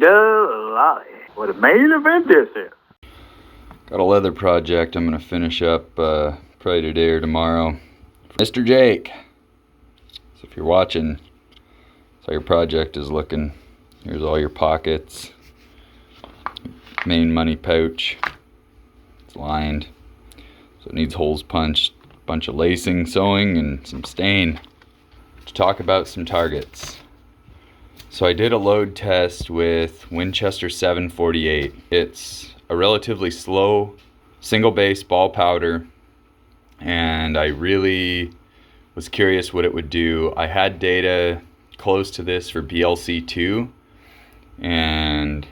Lolly. What a main event this is. Got a leather project I'm going to finish up probably today or tomorrow. Mr. Jake. So if you're watching, that's how your project is looking. Here's all your pockets. Main money pouch. It's lined. So it needs holes punched, bunch of lacing, sewing, and some stain. To talk about some targets. So I did a load test with Winchester 748. It's a relatively slow single base ball powder, and I really was curious what it would do. I had data close to this for BLC2, and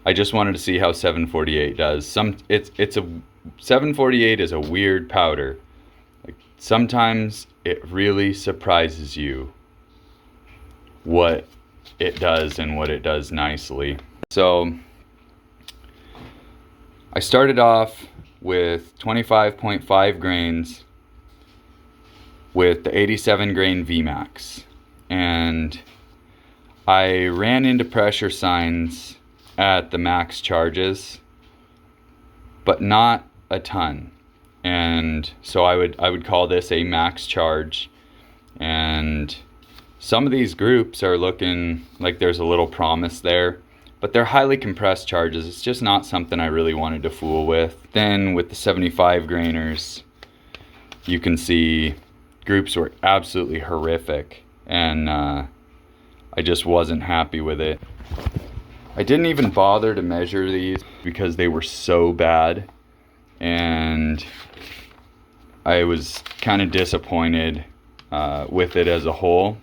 I just wanted to see how 748 does. 748 is a weird powder. Like, sometimes it really surprises you what it does and what it does nicely. So I started off with 25.5 grains with the 87 grain VMAX, and I ran into pressure signs at the max charges, but not a ton. And so I would call this a max charge, and some of these groups are looking like there's a little promise there, but they're highly compressed charges. It's just not something I really wanted to fool with. Then with the 75 grainers, you can see groups were absolutely horrific, and I just wasn't happy with it. I didn't even bother to measure these because they were so bad, and I was kind of disappointed with it as a whole.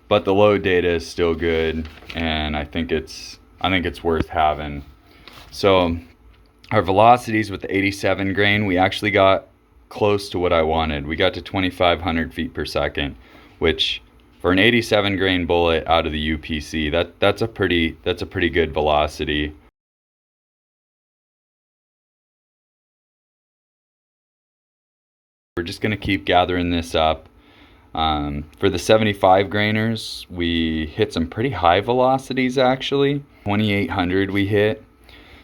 But the load data is still good, and I think it's worth having. So our velocities with the 87 grain, we actually got close to what I wanted. We got to 2,500 feet per second, which for an 87 grain bullet out of the UPC, that's a pretty good velocity. We're just gonna keep gathering this up. For the 75 grainers, we hit some pretty high velocities actually. 2,800 we hit.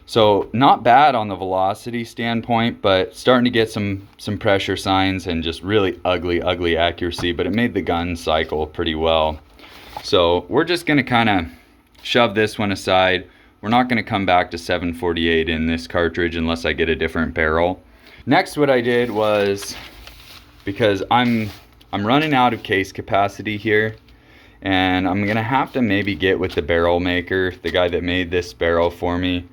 So not bad on the velocity standpoint, but starting to get some pressure signs and just really ugly accuracy, but it made the gun cycle pretty well. So we're just gonna kind of shove this one aside. We're not gonna come back to 748 in this cartridge unless I get a different barrel. Next, what I did was, because I'm running out of case capacity here, and I'm gonna have to maybe get with the barrel maker, the guy that made this barrel for me,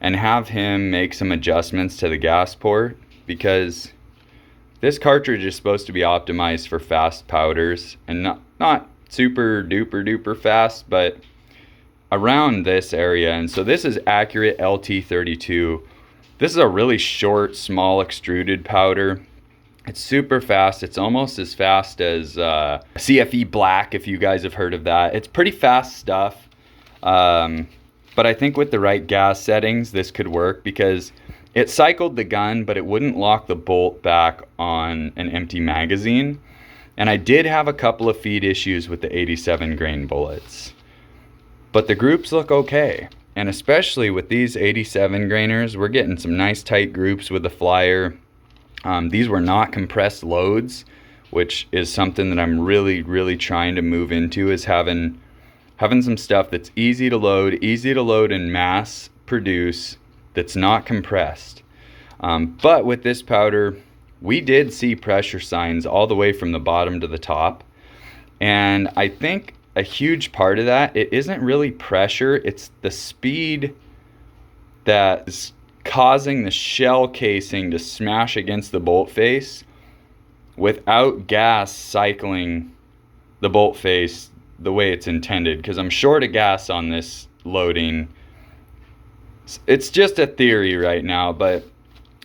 and have him make some adjustments to the gas port, because this cartridge is supposed to be optimized for fast powders, and not super duper fast, but around this area. And so this is accurate LT32. This is a really short, small extruded powder. It's super fast. It's almost as fast as CFE Black, if you guys have heard of that. It's pretty fast stuff. But I think with the right gas settings, this could work, because it cycled the gun, but it wouldn't lock the bolt back on an empty magazine. And I did have a couple of feed issues with the 87 grain bullets. But the groups look okay. And especially with these 87 grainers, we're getting some nice tight groups with the flyer. These were not compressed loads, which is something that I'm really trying to move into, is having some stuff that's easy to load and mass produce, that's not compressed. But with this powder, we did see pressure signs all the way from the bottom to the top. And I think a huge part of that, it isn't really pressure, it's the speed that is causing the shell casing to smash against the bolt face without gas cycling the bolt face the way it's intended. Because I'm short of gas on this loading. It's just a theory right now, but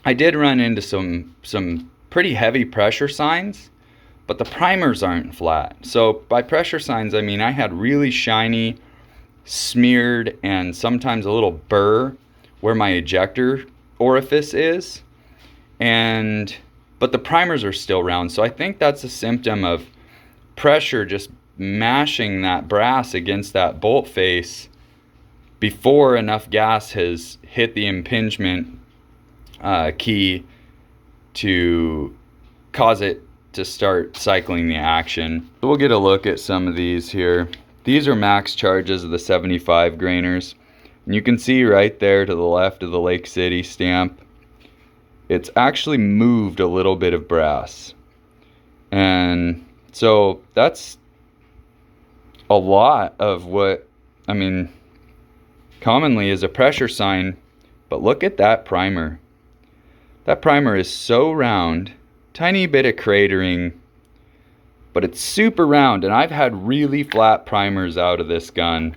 I did run into some pretty heavy pressure signs, but the primers aren't flat. So by pressure signs, I mean I had really shiny, smeared, and sometimes a little burr where my ejector orifice is, but the primers are still round. So I think that's a symptom of pressure just mashing that brass against that bolt face before enough gas has hit the impingement key to cause it to start cycling the action. So we'll get a look at some of these here. These are max charges of the 75 grainers. And you can see right there to the left of the Lake City stamp, it's actually moved a little bit of brass. And so that's a lot of what, I mean, commonly is a pressure sign. But look at that primer. That primer is so round, tiny bit of cratering, but it's super round. And I've had really flat primers out of this gun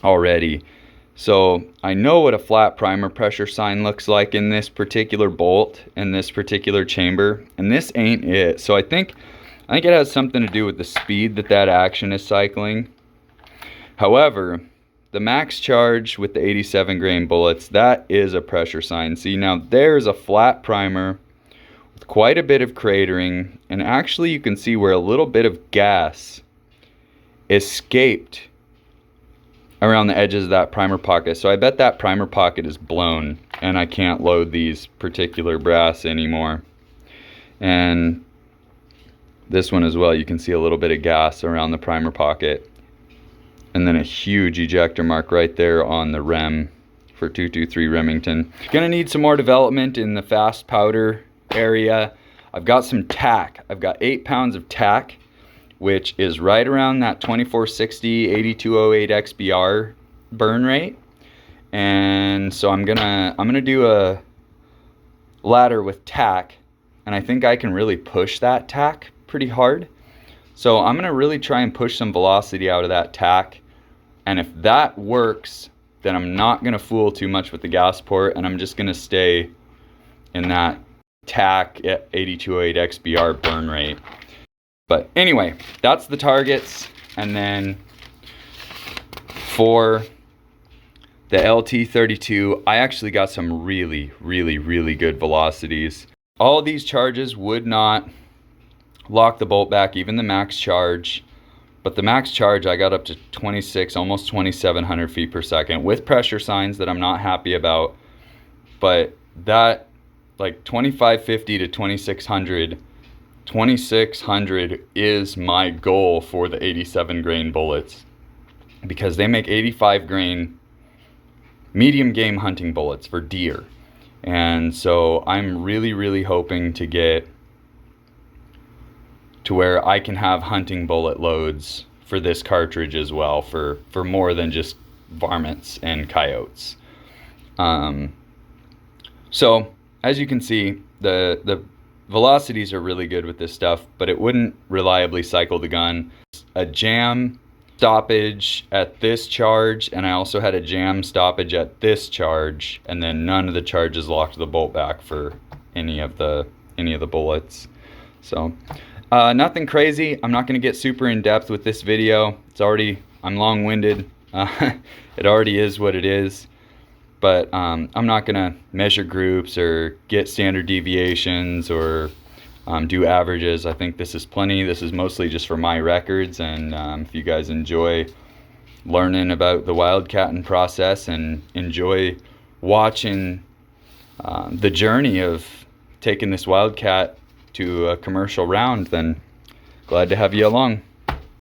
already. So I know what a flat primer pressure sign looks like in this particular bolt, in this particular chamber, and this ain't it. So I think it has something to do with the speed that action is cycling. However, the max charge with the 87 grain bullets, that is a pressure sign. See, now there's a flat primer with quite a bit of cratering, and actually you can see where a little bit of gas escaped around the edges of that primer pocket. So I bet that primer pocket is blown and I can't load these particular brass anymore. And this one as well, you can see a little bit of gas around the primer pocket. And then a huge ejector mark right there on the rem for 223 Remington. Gonna need some more development in the fast powder area. I've got some tack. I've got 8 pounds of tack, which is right around that 2460 8208 XBR burn rate. And so I'm gonna do a ladder with tack, and I think I can really push that tack pretty hard. So I'm gonna really try and push some velocity out of that tack, and if that works, then I'm not gonna fool too much with the gas port, and I'm just gonna stay in that tack at 8208 XBR burn rate. But anyway, that's the targets. And then for the LT32, I actually got some really good velocities. All of these charges would not lock the bolt back, even the max charge. But the max charge, I got up to 26, almost 2,700 feet per second with pressure signs that I'm not happy about. But that, like 2,550 to 2,600, 2,600 is my goal for the 87 grain bullets, because they make 85 grain medium game hunting bullets for deer. And so I'm really hoping to get to where I can have hunting bullet loads for this cartridge as well, for more than just varmints and coyotes. So as you can see, the velocities are really good with this stuff, but it wouldn't reliably cycle the gun. A jam stoppage at this charge, and I also had a jam stoppage at this charge, and then none of the charges locked the bolt back for any of the bullets. So nothing crazy. I'm not going to get super in depth with this video. I'm long-winded. It already is what it is. But I'm not going to measure groups or get standard deviations or do averages. I think this is plenty. This is mostly just for my records. And if you guys enjoy learning about the wildcatting process and enjoy watching the journey of taking this wildcat to a commercial round, then glad to have you along.